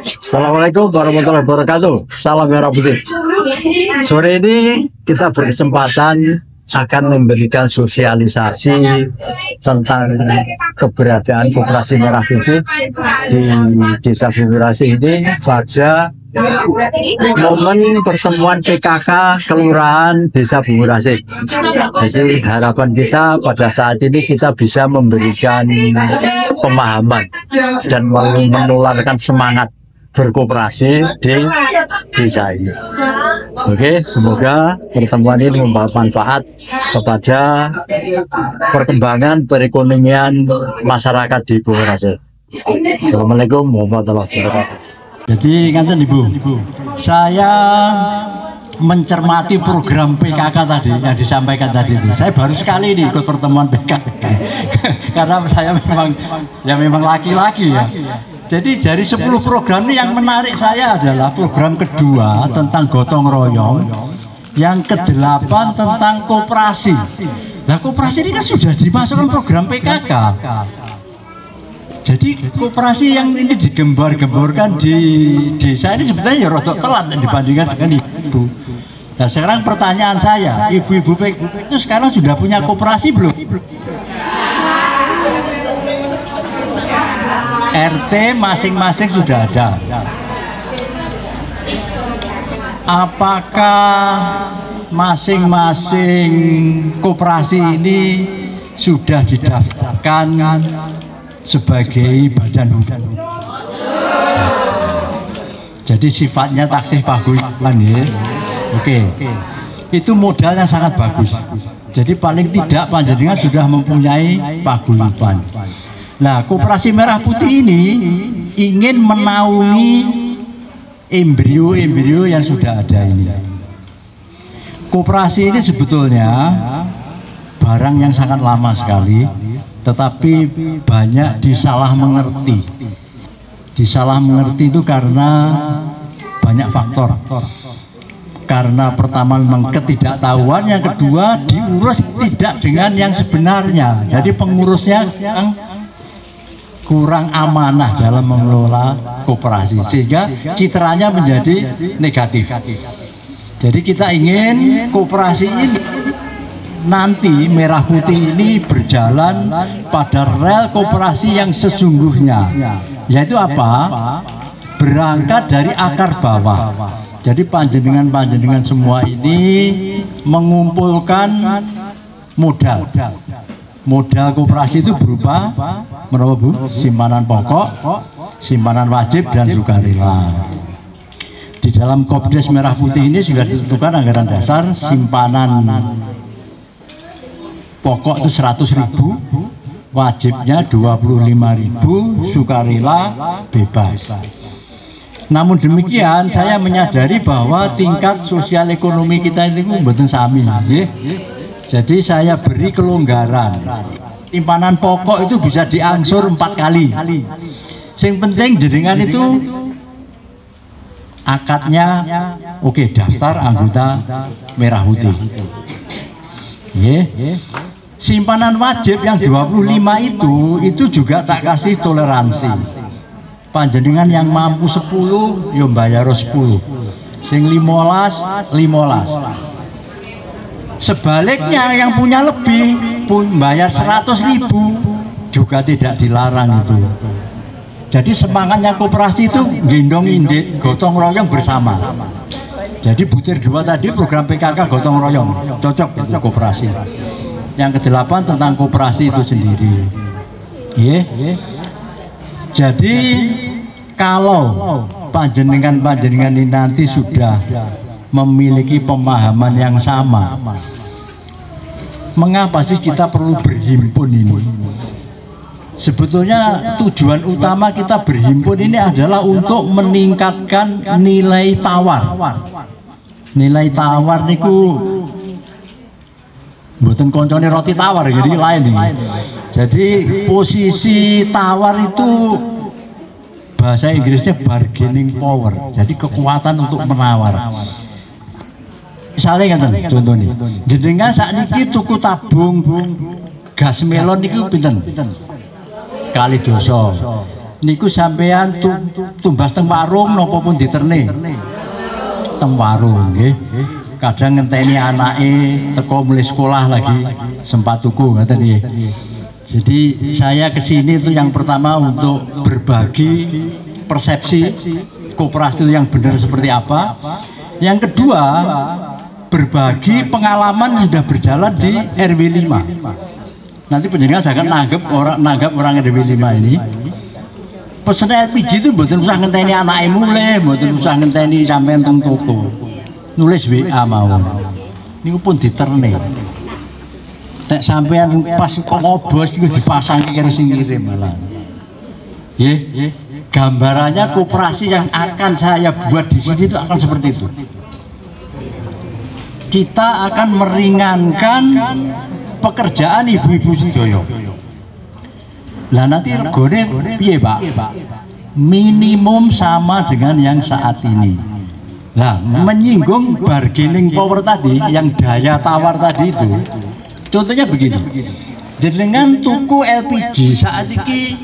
Assalamualaikum warahmatullahi wabarakatuh. Salam merah putih. Sore ini kita berkesempatan akan memberikan sosialisasi tentang keberadaan Koperasi Merah Putih di Desa Bumurasi ini pada momen pertemuan PKK Kelurahan Desa Bumurasi. Jadi harapan kita pada saat ini kita bisa memberikan pemahaman dan menularkan semangat berkooperasi di desa ini. Oke, semoga pertemuan ini membawa manfaat kepada perkembangan perekonomian masyarakat di Bumurasi. Assalamualaikum warahmatullahi wabarakatuh. Jadi ngaten Ibu, saya mencermati program PKK tadi yang disampaikan tadi itu. Saya baru sekali ini ikut pertemuan PKK karena saya memang laki-laki ya. Jadi dari 10 program ini yang menarik saya adalah program kedua tentang gotong royong, yang ke-8 tentang koperasi. Nah, koperasi ini kan sudah dimasukkan program PKK. Jadi koperasi yang ini digembar-gemborkan di desa ini sebenarnya ya rodok telat dibandingkan dengan ibu. Nah, sekarang pertanyaan saya, ibu-ibu PKK itu sekarang sudah punya koperasi belum? RT masing-masing sudah ada. Apakah masing-masing koperasi ini sudah didaftarkan sebagai badan hukum? Jadi sifatnya taksih paguyuban ya. Oke. Itu modalnya sangat bagus. Jadi paling tidak panjenengan sudah mempunyai paguyuban. Nah, Koperasi Merah Putih ini ingin menaungi embrio-embrio yang sudah ada ini. Koperasi ini sebetulnya barang yang sangat lama sekali, tetapi banyak disalah mengerti. Disalah mengerti itu karena banyak faktor. Karena pertama memang ketidaktahuan, yang kedua diurus tidak dengan yang sebenarnya. Jadi pengurusnya yang kurang amanah dalam mengelola koperasi, sehingga citranya menjadi negatif. Jadi kita ingin koperasi ini nanti Merah Putih ini berjalan pada rel koperasi yang sesungguhnya, yaitu apa? Berangkat dari akar bawah. Jadi panjenengan semua ini mengumpulkan modal. Modal koperasi itu berupa menapa Bu? Simpanan pokok, simpanan wajib, dan sukarela. Di dalam Kopdes Merah Putih ini sudah ditentukan anggaran dasar simpanan pokok itu 100.000, wajibnya 25.000, sukarela bebas. Namun demikian saya menyadari bahwa tingkat sosial ekonomi kita itu mboten sami nggih. Jadi saya beri kelonggaran. Simpanan pokok itu bisa diangsur 4 kali. Sing penting jenengan itu akadnya oke, daftar anggota Merah Putih. Simpanan wajib yang 25 itu juga tak kasih toleransi. Panjenengan yang mampu 10 yo bayar 10. Sing 15. Sebaliknya yang punya lebih pun bayar 100.000 juga tidak dilarang itu. Jadi semangatnya koperasi itu gendong indit, gotong royong bersama. Jadi butir 2 tadi program PKK gotong royong cocok untuk koperasi. Yang ke-8 tentang koperasi itu sendiri. Jadi kalau panjenengan ini nanti sudah memiliki pemahaman yang sama, mengapa sih kita perlu berhimpun ini? Sebetulnya tujuan utama kita berhimpun ini adalah untuk meningkatkan nilai tawar. Nilai tawar niku mboten koncone roti tawar, jadi lain nih. Jadi posisi tawar itu bahasa Inggrisnya bargaining power. Jadi kekuatan untuk menawar. Misalnya kan contohnya, jenengan saat ini tuku tabung gas melon niku pinten? Kali doso. niku sampean tumbas teng warung napa pun diterne? Teng warung nggih. Kadang ngenteni anake teko mulai sekolah lagi sempat tuku ngoten nggih. Jadi saya kesini itu yang pertama untuk berbagi persepsi koperasi yang benar seperti apa. Yang kedua, berbagi pengalaman sudah berjalan di RW 5. Nanti penjenengan saya akan nanggap orang RW 5 ini. Pesen LPG itu mboten usah ngenteni anake mulai, mboten usah ngenteni sampean teng toko. Nulis WA mawon. Niku pun diterne. Nek sampean pas kok ngobos iku dipasangi karo sing ngirim malah. Nggih, gambarannya koperasi yang akan saya buat di sini itu akan seperti itu. Kita akan meringankan pekerjaan ibu-ibu sedaya. Lah nanti regane piye, Pak? Minimum sama dengan yang saat ini. Nah, menyinggung bargaining power tadi, yang daya tawar tadi itu, contohnya begini. Jenengan tuku LPG saat ini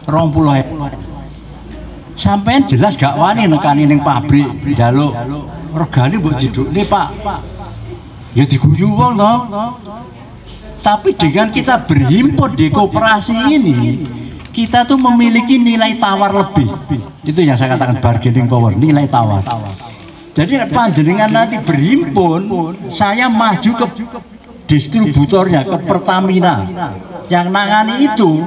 20.000. Sampean jelas gak wani nekani ning pabrik njaluk regane mbok didukne, Pak. Ya diguyu wong to. Tapi dengan kita berhimpun di koperasi ini, kita tuh memiliki nilai tawar lebih. Itu yang saya katakan bargaining power, nilai tawar. Jadi panjenengan nanti berhimpun, saya maju ke distributornya, ke Pertamina yang nangani itu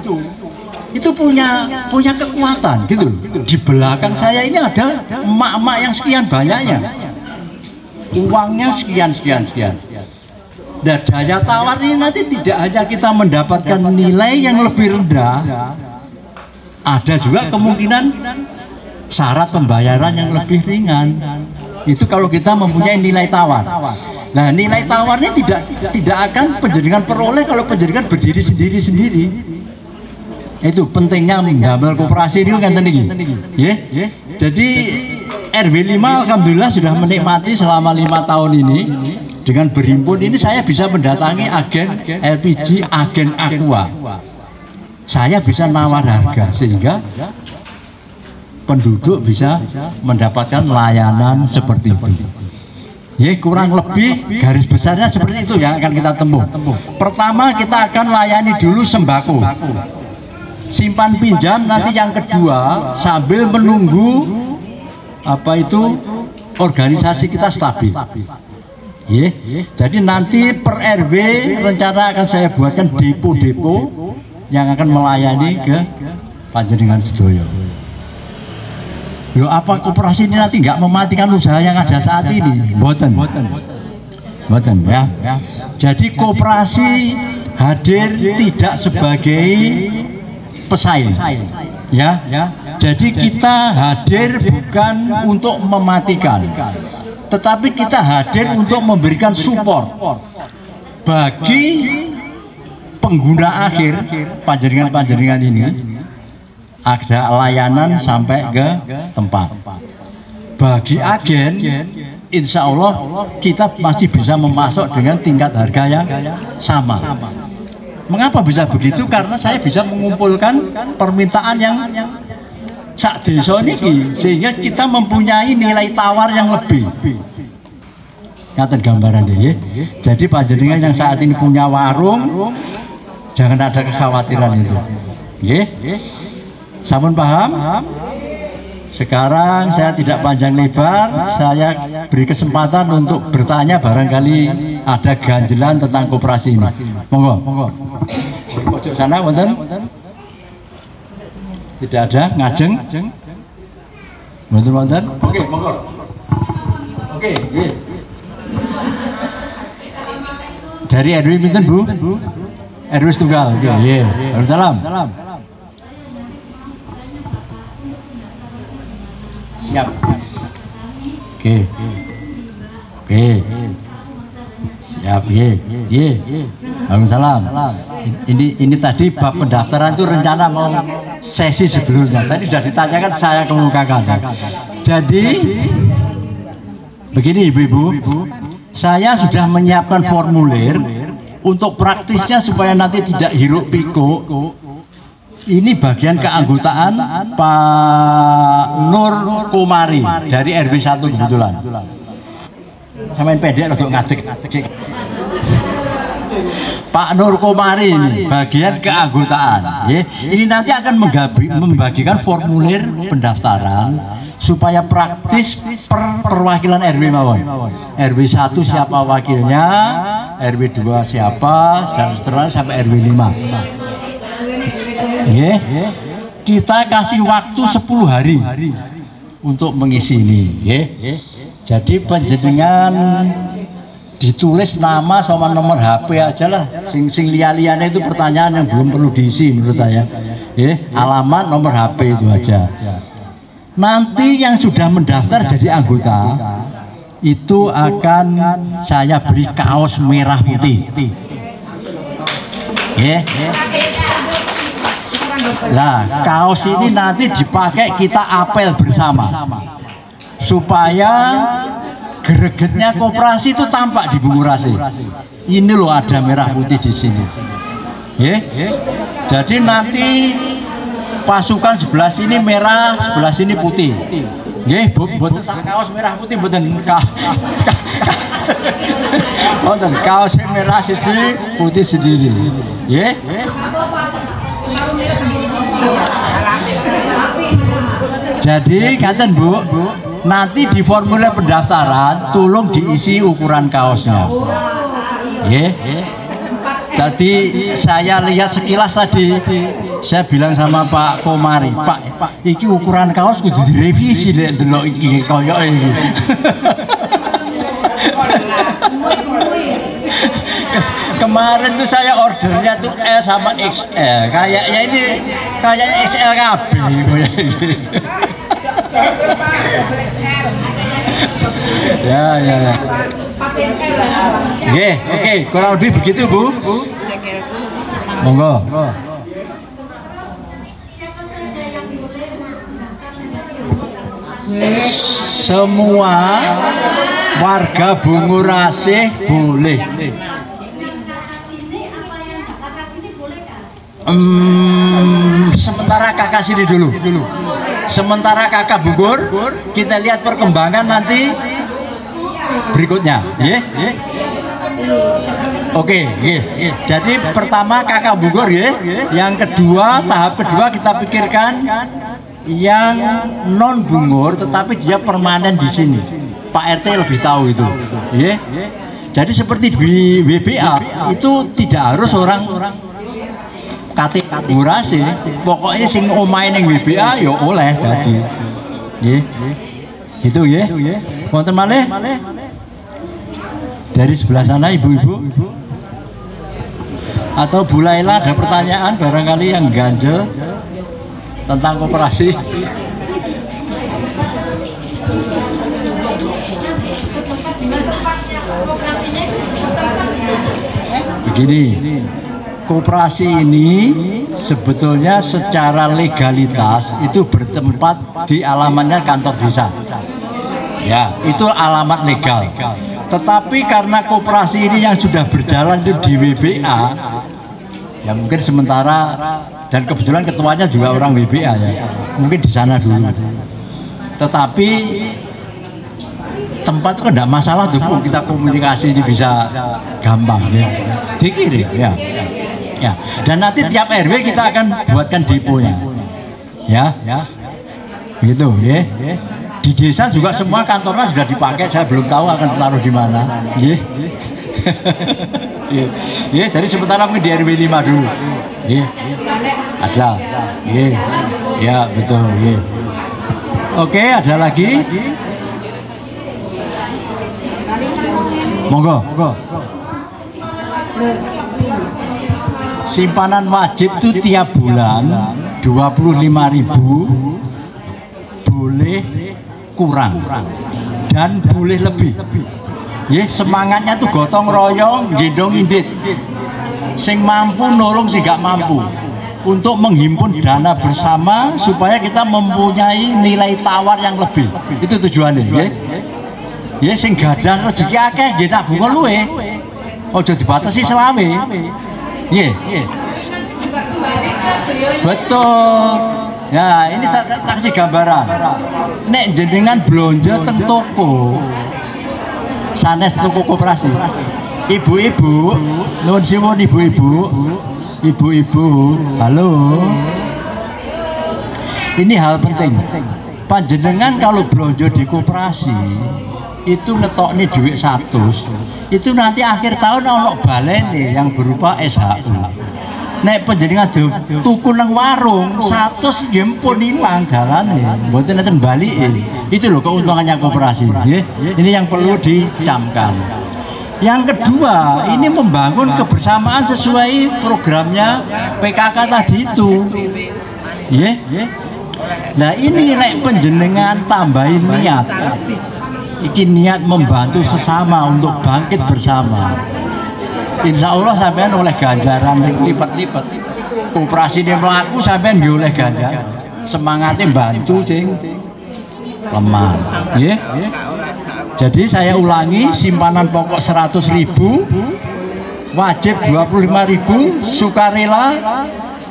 punya kekuatan gitu. Di belakang saya ini ada emak-emak yang sekian banyaknya, uangnya sekian. Dan daya tawar ini nanti tidak hanya kita mendapatkan nilai yang lebih rendah, ada juga kemungkinan syarat pembayaran yang lebih ringan. Itu kalau kita mempunyai nilai tawar. Nah, nilai tawarnya tidak akan penjaringan peroleh kalau penjaringan berdiri sendiri. Itu pentingnya mendamel koperasi ini kan tadi. Jadi RW 5 alhamdulillah sudah menikmati selama 5 tahun ini. Dengan berhimpun ini saya bisa mendatangi agen LPG, agen Aqua. Saya bisa nawar harga sehingga penduduk bisa mendapatkan layanan seperti itu. Ya, kurang lebih garis besarnya seperti itu yang akan kita tempuh. Pertama, kita akan layani dulu sembako, simpan pinjam. Nanti yang kedua, sambil menunggu organisasi kita stabil. Ya, jadi nanti per RW rencana akan saya buatkan depo-depo yang akan melayani ke panjenengan sedaya. Loh, apa koperasi ini nanti nggak mematikan usaha yang ada saat ini? Boten ya. Jadi koperasi hadir tidak sebagai pesaing, ya. Jadi kita hadir bukan untuk mematikan, tetapi kita hadir untuk memberikan support bagi pengguna akhir panjenengan ini. Ada layanan sampai ke tempat. Bagi agen, insya Allah kita masih bisa memasok dengan tingkat harga yang sama. Mengapa bisa begitu? Karena saya bisa mengumpulkan permintaan yang sak desa niki, sehingga kita mempunyai nilai tawar yang lebih. Ngaten gambaran deh. Jadi panjenengan yang saat ini punya warung, jangan ada kekhawatiran itu. Sampun paham? Sekarang saya tidak panjang lebar, saya beri kesempatan untuk bertanya, barangkali ada ganjelan tentang koperasi ini. Monggo. Pojok sana, wonten? Tidak ada, ngajeng? Wonten? Oke, monggo. Oke. Dari RW pinten, Bu? RW setunggal. Oke, nggih. Salam. Siap. Oke. Siap. Waalaikumsalam. Ini tadi bab pendaftaran itu rencana mau sesi sebelumnya. Tadi sudah ditanyakan, saya kemukakan. Jadi begini ibu-ibu, saya sudah menyiapkan formulir untuk praktisnya supaya nanti tidak hiruk pikuk. Ini bagian keanggotaan Pak Nur Komari dari RW 1 kebetulan. Samain pendek untuk ngadeg. Pak Nur Komari ini bagian keanggotaan. Ya. Ini nanti akan membagikan formulir pendaftaran supaya praktis perwakilan RW mawon. RW 1 siapa wakilnya, RW 2 siapa, dan seterusnya sampai RW 5. Yeah. Kita kasih waktu 10 hari untuk mengisi ini. Yeah. Jadi penjenengan ditulis nama sama nomor HP aja lah. Sing liya-liyane itu pertanyaan yang belum perlu diisi menurut saya. Yeah. Alamat, nomor HP itu aja. Nanti yang sudah mendaftar jadi anggota itu akan saya beri kaos merah putih. Yeah. Nah, kaos ini nanti dipakai kita apel bersama supaya gregetnya koperasi itu tampak di Bungurasi. Ini loh ada merah putih di sini. Jadi nanti pasukan sebelah sini merah, sebelah sini putih. Buat kaos merah putih buatan kaos merah sendiri, putih sendiri. Jadi katakan Bu, nanti di formulir pendaftaran tolong diisi ukuran kaosnya. Jadi saya lihat sekilas tadi, saya bilang sama Pak Komari, Pak, iki ukuran kaos kudu direvisi dek delok iki koyok iki. Kemarin tuh saya ordernya tuh L sama XL, kayaknya ini kayaknya XL KB. Ya. Oke, kurang lebih begitu Bu. Monggo. Semua warga Bungurasi boleh. Sementara kakak sini dulu. Sementara kakak Bunggur, kita lihat perkembangan nanti berikutnya. Oke. Jadi pertama kakak Bunggur yang kedua, tahap kedua kita pikirkan yang non Bunggur tetapi dia permanen di sini. Pak RT lebih tahu itu. Jadi seperti di WBA itu tidak harus orang KTP Bungurasi, pokoknya sing omahe ning WBA ya oleh dadi. Gitu ya. Wonten malih dari sebelah sana ibu-ibu atau Bu Laila ada pertanyaan barangkali yang ganjel tentang koperasi. Begini, koperasi ini sebetulnya secara legalitas itu bertempat di alamatnya kantor desa. Ya, itu alamat legal. Tetapi karena koperasi ini yang sudah berjalan itu di WBA, ya mungkin sementara, dan kebetulan ketuanya juga orang WBA ya, mungkin di sana dulu. Tetapi tempat itu tidak masalah tuh, kita komunikasi ini bisa gampang ya. Dikirim ya. Dan nanti tiap RW kita akan buatkan deponya. Ya. Gitu ya. Di desa juga semua kantornya sudah dipakai, saya belum tahu akan taruh di mana. Jadi sementara mungkin di RW 5 dulu. Ada. Ya, betul. Oke, ada lagi. Monggo. Simpanan wajib itu tiap bulan 25.000, boleh kurang dan boleh lebih. Semangatnya tuh gotong royong, gendong indit. Sing mampu nolong sing gak mampu, untuk menghimpun dana bersama supaya kita mempunyai nilai tawar yang lebih. Itu tujuannya. Sing gadah rezeki akeh nggih tabungan luwe. Aja dibatasi selawe. Betul. Ya, ini saya kasih gambaran. Nek jenengan belanja teng toko, sanes toko koperasi. Ibu-ibu, nuwun siwun ibu-ibu, halo. Ini hal penting. Panjenengan kalau belanja di koperasi itu ngetoknya duit 100, itu nanti akhir tahun ono balene yang berupa SHU. Nek panjenengan tuku nang warung 100 nggih pun ilang dalane, mboten enten balike. Itu loh keuntungannya koperasi, nggih. Ini yang perlu dicamkan. Yang kedua, ini membangun kebersamaan sesuai programnya PKK tadi itu. Nggih. Nah, ini nek panjenengan tambahin niat. Iki niat membantu sesama untuk bangkit bersama. Insya Allah sampean oleh ganjaran lipat-lipat. Operasi dia melaku sampean nggih oleh ganjaran. Semangatnya bantu sing lemah. Nggih. Jadi saya ulangi, simpanan pokok 100.000, wajib 25.000, sukarela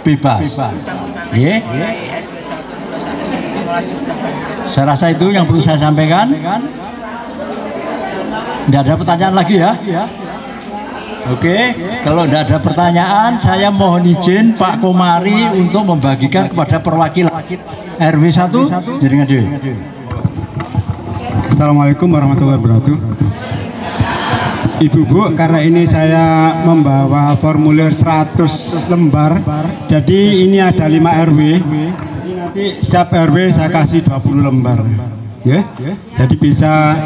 bebas. Nggih. Saya rasa itu yang perlu saya sampaikan. Tidak ada pertanyaan lagi ya? Oke, kalau tidak ada pertanyaan, saya mohon izin Pak Komari untuk membagikan kepada perwakilan RW 1 jaringan dewe. Assalamualaikum warahmatullahi wabarakatuh. Ibu-bu, karena ini saya membawa formulir 100 lembar, jadi ini ada 5 RW. Nanti setiap RW saya kasih 20 lembar, ya. Jadi bisa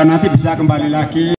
nanti bisa kembali lagi.